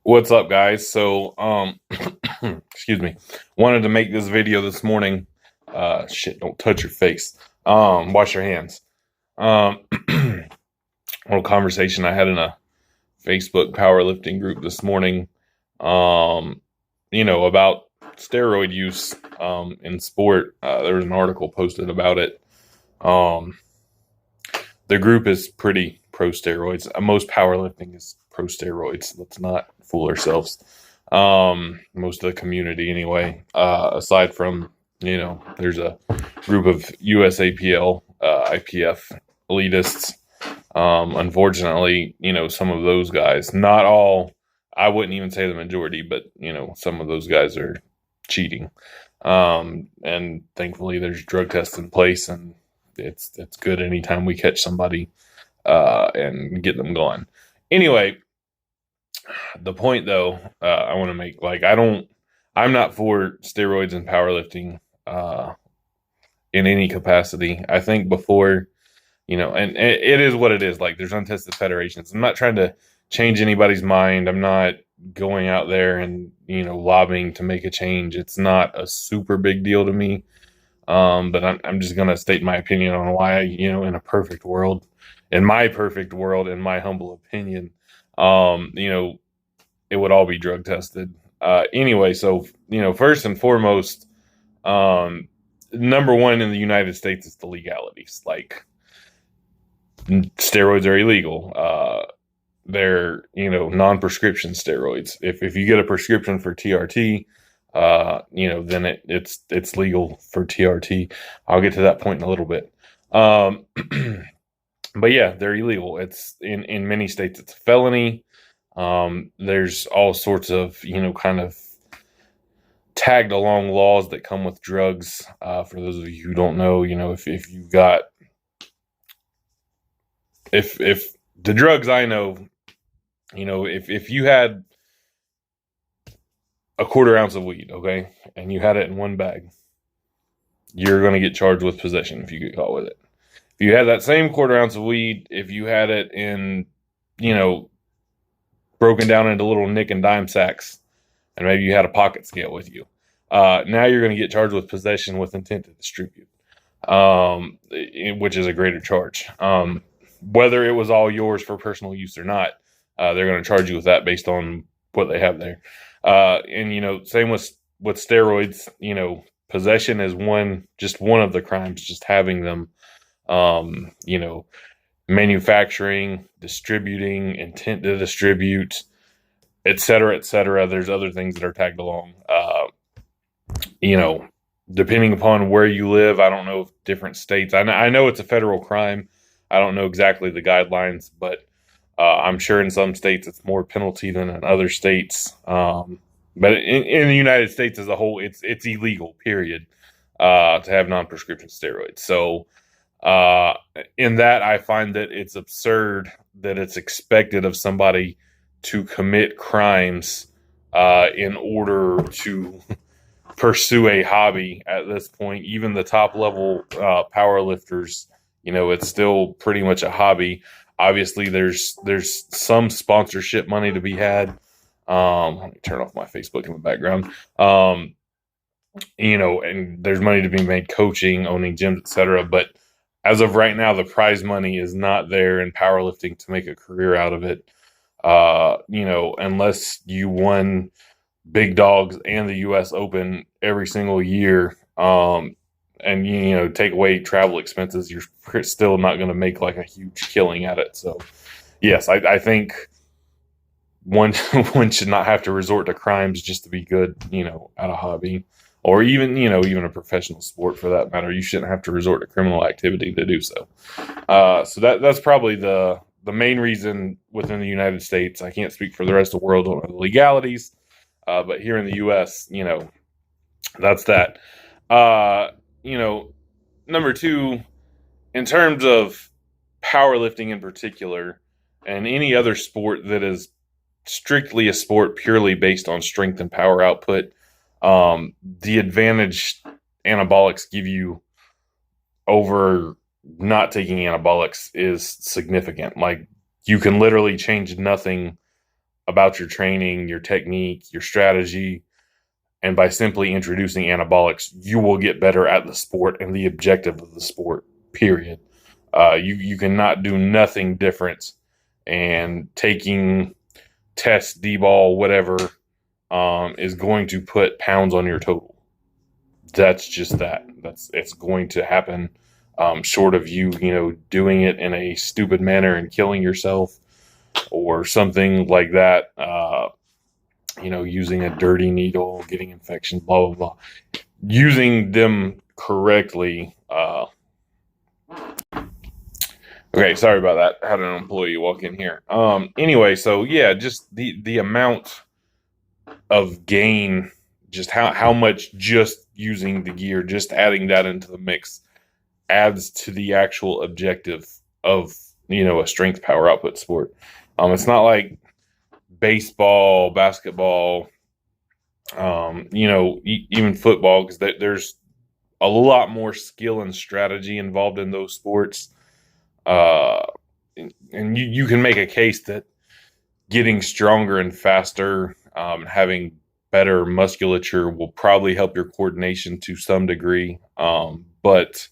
What's up, guys? So, excuse me. Wanted to make this video this morning. Shit, don't touch your face. Wash your hands. Little conversation I had in a Facebook powerlifting group this morning. About steroid use in sport. There was an article posted about it. The group is pretty pro steroids. Most powerlifting is pro steroids. Let's not fool ourselves. Most of the community anyway, aside from, there's a group of USAPL, IPF elitists. Unfortunately, some of those guys, not all, I wouldn't even say the majority, but, some of those guys are cheating. And thankfully there's drug tests in place, and it's good anytime we catch somebody, and get them going. Anyway, the point though, I want to make, I'm not for steroids in powerlifting, in any capacity. I think before, and it is what it is. Like, there's untested federations. I'm not trying to change anybody's mind. I'm not going out there and, lobbying to make a change. It's not a super big deal to me. But I'm just going to state my opinion on why, in a perfect world, in my humble opinion, it would all be drug tested. Anyway, so, first and foremost, number one in the United States is the legalities. Like, steroids are illegal. They're, non-prescription steroids. If you get a prescription for TRT, then it's legal for TRT. I'll get to that point in a little bit. But yeah, they're illegal. It's in many states, it's a felony. There's all sorts of, kind of tagged along laws that come with drugs. For those of you who don't know, if you've got, if the drugs I know, if you had a quarter ounce of weed, okay, and you had it in one bag, you're going to get charged with possession if you get caught with it. If you had that same quarter ounce of weed, if you had it in, broken down into little nick and dime sacks, and maybe you had a pocket scale with you, now you're going to get charged with possession with intent to distribute, which is a greater charge. Whether it was all yours for personal use or not, they're going to charge you with that based on what they have there. And, same with steroids, possession is just one of the crimes, just having them, manufacturing, distributing, intent to distribute, et cetera, et cetera. There's other things that are tagged along. Depending upon where you live, I don't know if different states, I know it's a federal crime. I don't know exactly the guidelines, but I'm sure in some states it's more penalty than in other states. But in the United States as a whole, it's illegal, period, to have non-prescription steroids. So in that, I find that it's absurd that it's expected of somebody to commit crimes in order to pursue a hobby at this point. Even the top level power lifters, it's still pretty much a hobby. Obviously, there's some sponsorship money to be had. Let me turn off my Facebook in the background. And there's money to be made coaching, owning gyms, etc. But as of right now, the prize money is not there in powerlifting to make a career out of it. Unless you won big dogs and the U.S. Open every single year, and take away travel expenses, you're still not going to make like a huge killing at it. So yes, I think one should not have to resort to crimes just to be good, at a hobby, or even a professional sport for that matter. You shouldn't have to resort to criminal activity to do so. So that's probably the main reason within the United States. I can't speak for the rest of the world on the legalities, but here in the U.S., that's that. Number two, in terms of powerlifting in particular, and any other sport that is strictly a sport purely based on strength and power output, the advantage anabolics give you over not taking anabolics is significant. Like, you can literally change nothing about your training, your technique, your strategy. And by simply introducing anabolics, you will get better at the sport and the objective of the sport, period. You cannot do nothing different. And taking tests, D-ball, whatever, is going to put pounds on your total. That's just that. It's going to happen. Short of you, doing it in a stupid manner and killing yourself or something like that. Using a dirty needle, getting infections, blah, blah, blah. Using them correctly. Okay, sorry about that. Had an employee walk in here. Anyway, so yeah, just the amount of gain, just how much just using the gear, just adding that into the mix adds to the actual objective of, a strength power output sport. It's not like baseball, basketball, even football, because there's a lot more skill and strategy involved in those sports. And you can make a case that getting stronger and faster, having better musculature will probably help your coordination to some degree. But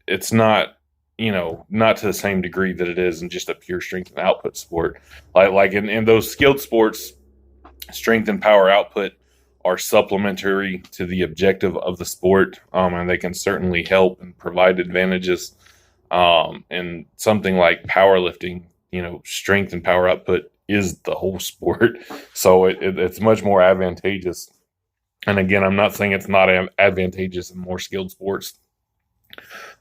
it's not, not to the same degree that it is in just a pure strength and output sport. Like in those skilled sports, strength and power output are supplementary to the objective of the sport, and they can certainly help and provide advantages. And something like powerlifting, strength and power output is the whole sport. So it's much more advantageous. And again, I'm not saying it's not advantageous in more skilled sports,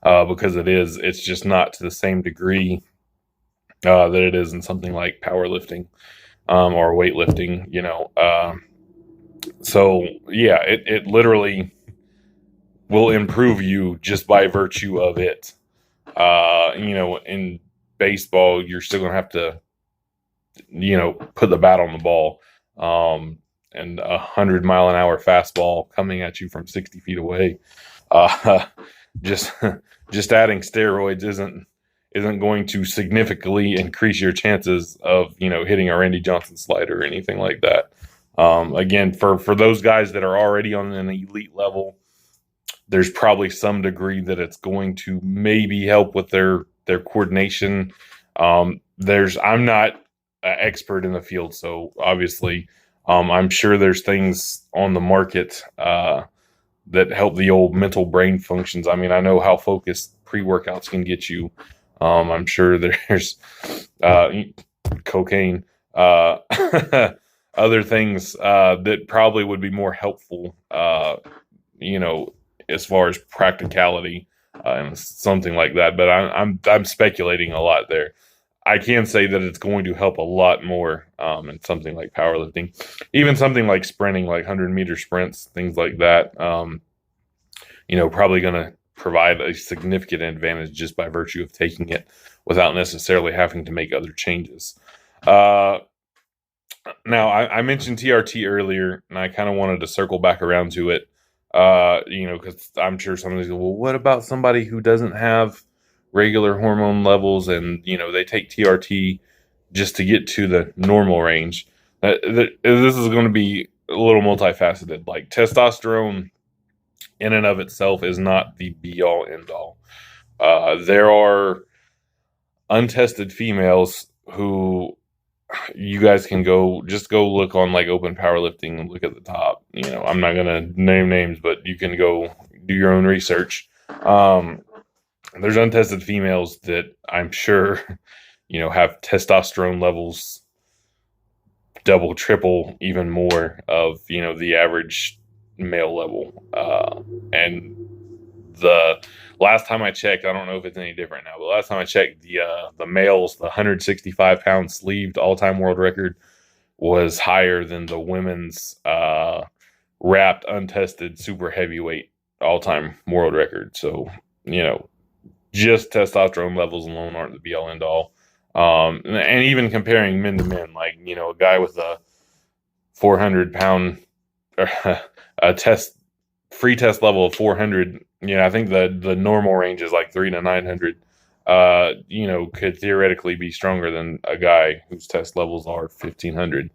because it is. It's just not to the same degree that it is in something like powerlifting or weightlifting, So yeah, it literally will improve you just by virtue of it. In baseball, you're still going to have to, put the bat on the ball. And 100-mile-an-hour fastball coming at you from 60 feet away. Just adding steroids isn't going to significantly increase your chances of, hitting a Randy Johnson slider or anything like that. Again, for those guys that are already on an elite level, there's probably some degree that it's going to maybe help with their coordination. I'm not an expert in the field, so obviously, I'm sure there's things on the market that help the old mental brain functions. I mean, I know how focused pre-workouts can get you. I'm sure there's cocaine, other things that probably would be more helpful, as far as practicality and something like that. But I'm speculating a lot there. I can say that it's going to help a lot more in something like powerlifting, even something like sprinting, like 100-meter sprints, things like that. Probably going to provide a significant advantage just by virtue of taking it without necessarily having to make other changes. Now, I mentioned TRT earlier, and I kind of wanted to circle back around to it, because I'm sure somebody's going, well, what about somebody who doesn't have regular hormone levels and, they take TRT just to get to the normal range? This is going to be a little multifaceted. Like, testosterone in and of itself is not the be-all, end-all. There are untested females who you guys can go look on like Open Powerlifting and look at the top. I'm not going to name names, but you can go do your own research. There's untested females that I'm sure, have testosterone levels double, triple, even more of, the average male level. And the last time I checked, I don't know if it's any different now, but last time I checked, the males, the 165-pound sleeved all-time world record was higher than the women's wrapped, untested, super heavyweight all-time world record. So, just testosterone levels alone aren't the be-all, end-all. And even comparing men to men, like, a guy with a 400-pound free test level of 400, I think the normal range is like 300 to 900. could theoretically be stronger than a guy whose test levels are 1500.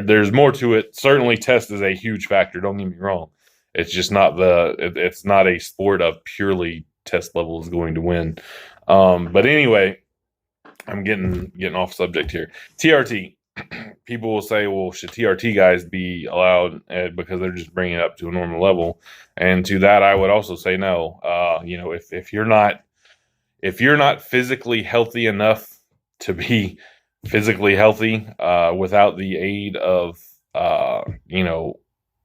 There's more to it. Certainly, test is a huge factor. Don't get me wrong. It's just not it's not a sport of purely test levels going to win. But anyway, I'm getting off subject here. TRT. People will say, well, should TRT guys be allowed because they're just bringing it up to a normal level? And to that, I would also say no. If you're not physically healthy enough to be physically healthy without the aid of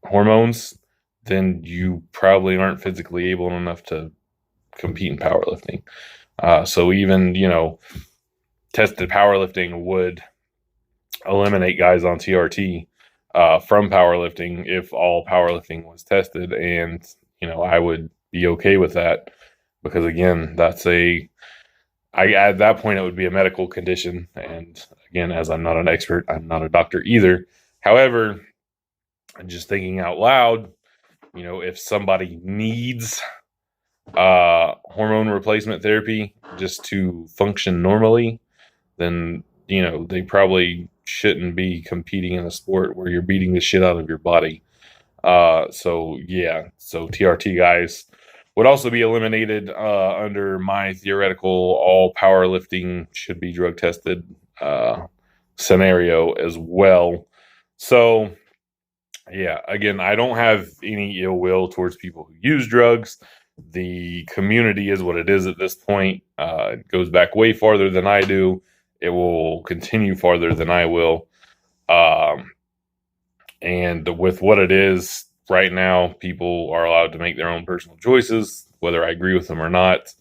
hormones, then you probably aren't physically able enough to compete in powerlifting. So even tested powerlifting would eliminate guys on TRT from powerlifting if all powerlifting was tested, and I would be okay with that, because again, at that point it would be a medical condition, and again, as I'm not an expert, I'm not a doctor either. However, just thinking out loud, if somebody needs hormone replacement therapy just to function normally, then they probably shouldn't be competing in a sport where you're beating the shit out of your body. So TRT guys would also be eliminated under my theoretical all powerlifting should be drug tested scenario as well. So again, I don't have any ill will towards people who use drugs. The community is what it is at this point. It goes back way farther than I do. It will continue farther than I will. And with what it is right now, people are allowed to make their own personal choices, whether I agree with them or not.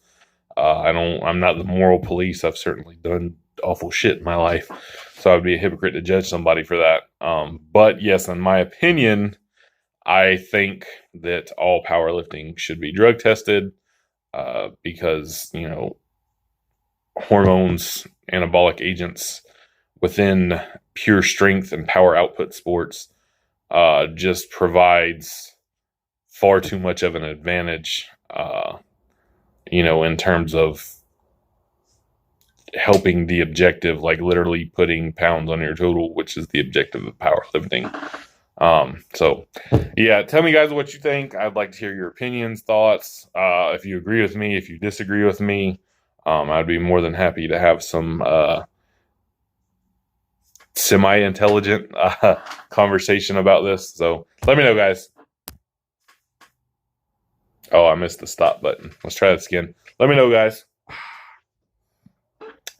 I'm not the moral police. I've certainly done awful shit in my life, so I would be a hypocrite to judge somebody for that. But yes, in my opinion, I think that all powerlifting should be drug tested because, hormones, anabolic agents within pure strength and power output sports just provides far too much of an advantage, in terms of helping the objective, like literally putting pounds on your total, which is the objective of powerlifting. Tell me guys what you think. I'd like to hear your opinions, thoughts. If you agree with me, if you disagree with me, I'd be more than happy to have some semi-intelligent conversation about this. So let me know, guys. Oh, I missed the stop button. Let's try this again. Let me know, guys.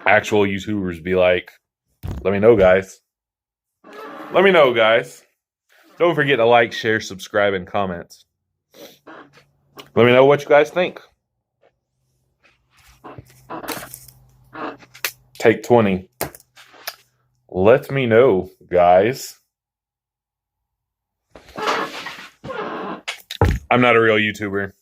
Actual YouTubers be like, let me know, guys. Let me know, guys. Don't forget to like, share, subscribe, and comment. Let me know what you guys think. Take 20. Let me know, guys. I'm not a real YouTuber.